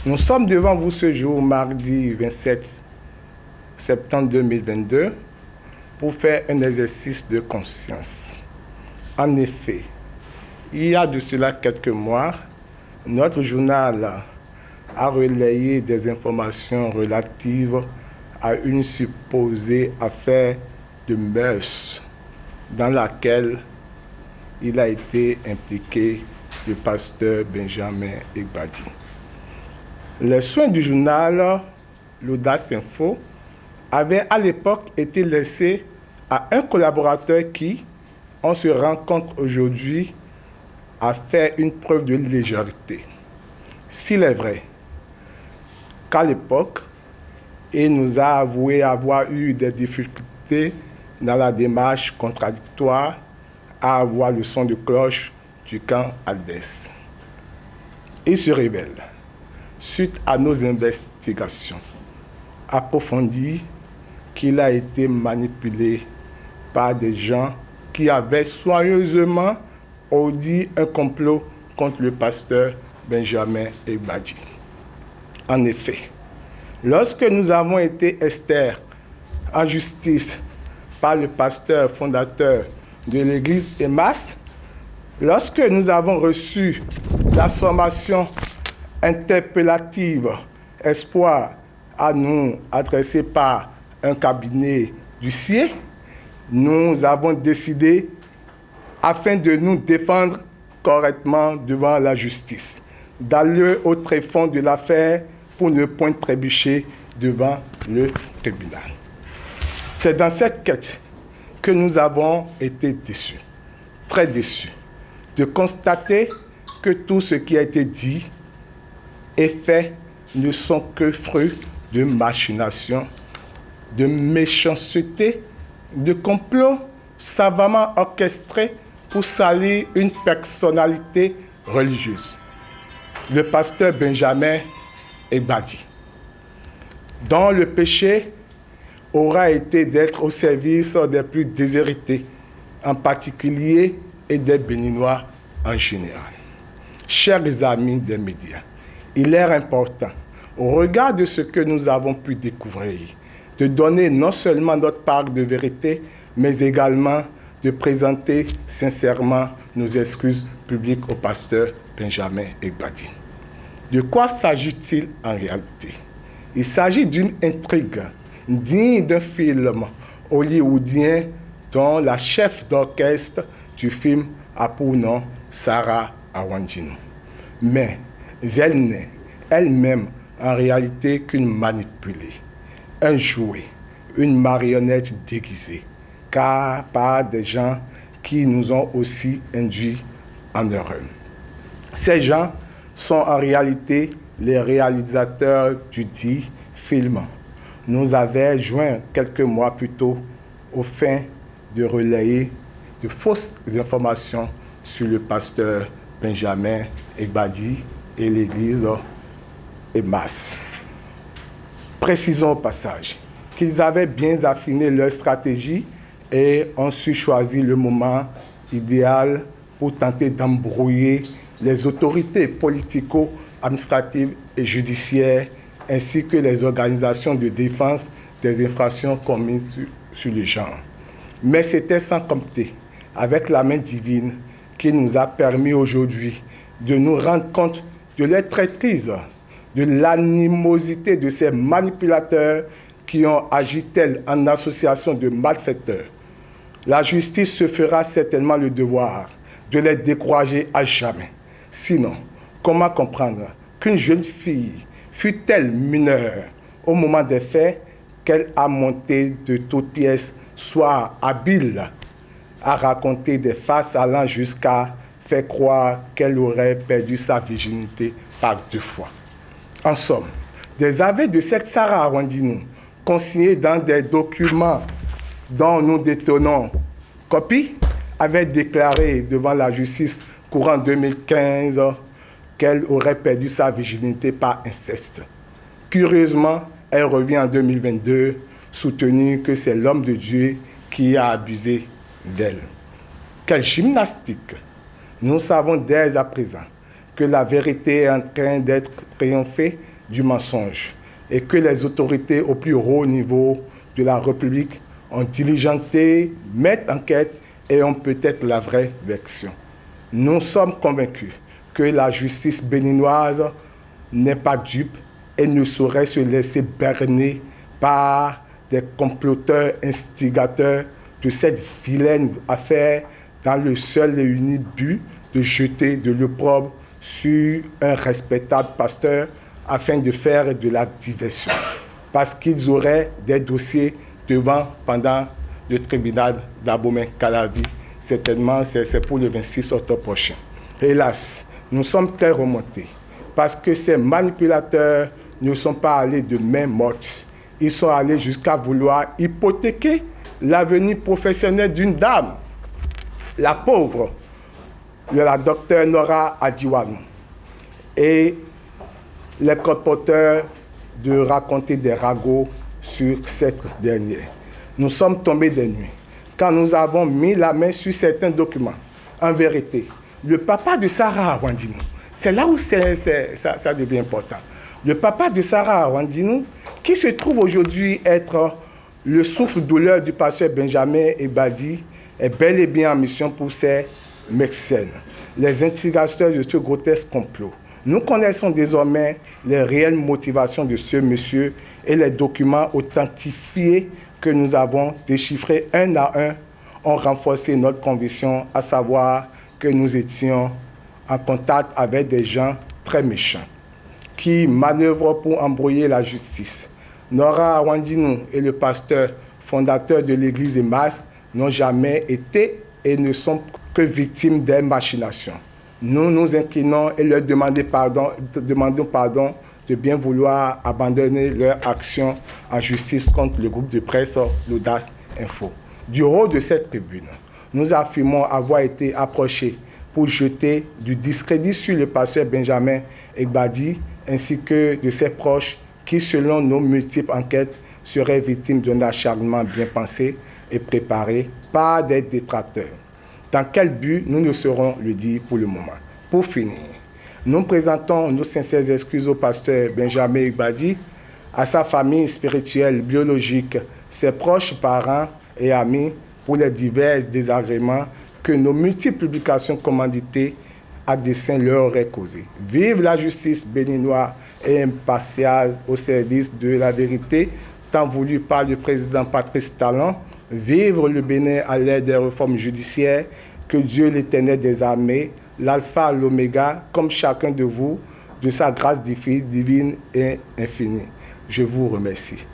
Nous sommes devant vous ce jour, mardi 27 septembre 2022, pour faire un exercice de conscience. En effet, il y a de cela quelques mois, notre journal a relayé des informations relatives à une supposée affaire de mœurs dans laquelle il a été impliqué le pasteur Benjamin Egbadi. Les soins du journal, l'Audace Info, avaient à l'époque été laissés à un collaborateur qui, on se rend compte aujourd'hui, a fait une preuve de légèreté. S'il est vrai qu'à l'époque, il nous a avoué avoir eu des difficultés dans la démarche contradictoire à avoir le son de cloche du camp Aldès. Il se révèle, suite à nos investigations approfondies, qu'il a été manipulé par des gens qui avaient soigneusement ordi un complot contre le pasteur Benjamin Egbadi. En effet, lorsque nous avons été externes en justice par le pasteur fondateur de l'église EMAS, lorsque nous avons reçu la sommation interpellative Espoir à nous adressée par un cabinet d'huissier, nous avons décidé, afin de nous défendre correctement devant la justice, d'aller au tréfonds de l'affaire pour ne point trébucher devant le tribunal. C'est dans cette quête que nous avons été déçus, très déçus, de constater que tout ce qui a été dit et fait ne sont que fruits de machination, de méchanceté, de complots savamment orchestrés pour salir une personnalité religieuse, le pasteur Benjamin Egbadi, dont le péché aura été d'être au service des plus déshérités, en particulier, et des Béninois en général. Chers amis des médias, il est important, au regard de ce que nous avons pu découvrir, de donner non seulement notre part de vérité, mais également de présenter sincèrement nos excuses publiques au pasteur Benjamin Egbadi. De quoi s'agit-il en réalité? Il s'agit d'une intrigue digne d'un film hollywoodien dont la chef d'orchestre du film a pour nom Sarah Awandino. Mais elle n'est elle-même en réalité qu'une manipulée, un jouet, une marionnette déguisée, car par des gens qui nous ont aussi induits en erreur. Ces gens sont en réalité les réalisateurs du dit film. Nous avaient joint quelques mois plus tôt aux fins de relayer de fausses informations sur le pasteur Benjamin Egbadi et l'église EMAS. Précisons au passage qu'ils avaient bien affiné leur stratégie et ont su choisir le moment idéal pour tenter d'embrouiller les autorités politico-administratives et judiciaires ainsi que les organisations de défense des infractions commises sur le genre. Mais c'était sans compter avec la main divine qui nous a permis aujourd'hui de nous rendre compte de leur traîtrise, de l'animosité de ces manipulateurs qui ont agi tels en association de malfaiteurs. La justice se fera certainement le devoir de les décourager à jamais. Sinon, comment comprendre qu'une jeune fille fut-elle mineure au moment des faits qu'elle a monté de toutes pièces, soit habile à raconter des farces allant jusqu'à faire croire qu'elle aurait perdu sa virginité par 2 fois. En somme, des aveux de cette Sarah Awandino, consignés dans des documents dont nous détenons copie, avait déclaré devant la justice courant 2015 qu'elle aurait perdu sa virginité par inceste. Curieusement, elle revient en 2022 soutenue que c'est l'homme de Dieu qui a abusé d'elle. Quelle gymnastique! Nous savons dès à présent que la vérité est en train d'être triomphée du mensonge et que les autorités au plus haut niveau de la République ont diligenté, mettent en quête et ont peut-être la vraie version. Nous sommes convaincus que la justice béninoise n'est pas dupe et ne saurait se laisser berner par des comploteurs instigateurs de cette vilaine affaire dans le seul et unique but de jeter de l'opprobre sur un respectable pasteur afin de faire de la diversion. Parce qu'ils auraient des dossiers devant pendant le tribunal d'Abomey-Calavi. Certainement, c'est pour le 26 octobre prochain. Hélas, nous sommes très remontés parce que ces manipulateurs ne sont pas allés de main morte. Ils sont allés jusqu'à vouloir hypothéquer l'avenir professionnel d'une dame, la pauvre, la docteure Nora Adiwan, et les colporteurs de raconter des ragots sur cette dernière. Nous sommes tombés des nues quand nous avons mis la main sur certains documents. En vérité, le papa de Sarah Awandinou, c'est là où ça devient important. Le papa de Sarah Awandinou, qui se trouve aujourd'hui être le souffle-douleur du pasteur Benjamin Ebadi, est bel et bien en mission pour ses mécènes, les instigateurs de ce grotesque complot. Nous connaissons désormais les réelles motivations de ce monsieur et les documents authentifiés que nous avons déchiffrés un à un ont renforcé notre conviction, à savoir que nous étions en contact avec des gens très méchants qui manœuvrent pour embrouiller la justice. Nora Awandinou et le pasteur fondateur de l'église Emmaüs n'ont jamais été et ne sont que victimes des machinations. Nous nous inclinons et leur demandons pardon de bien vouloir abandonner leur action en justice contre le groupe de presse L'Audace Info. Du haut de cette tribune, nous affirmons avoir été approchés pour jeter du discrédit sur le pasteur Benjamin Ebadi ainsi que de ses proches qui, selon nos multiples enquêtes, seraient victimes d'un acharnement bien pensé et préparé par des détracteurs. Dans quel but, nous ne saurons le dire pour le moment. Pour finir, nous présentons nos sincères excuses au pasteur Benjamin Ebadi, à sa famille spirituelle, biologique, ses proches parents et amis pour les divers désagréments que nos multiples publications commanditées à dessein leur auraient causés. Vive la justice béninoise et impartiale au service de la vérité, tant voulu par le président Patrice Talon. Vive le Bénin à l'aide des réformes judiciaires. Que Dieu l'Éternel des armées, l'alpha, l'oméga, comme chacun de vous, de sa grâce divine et infinie. Je vous remercie.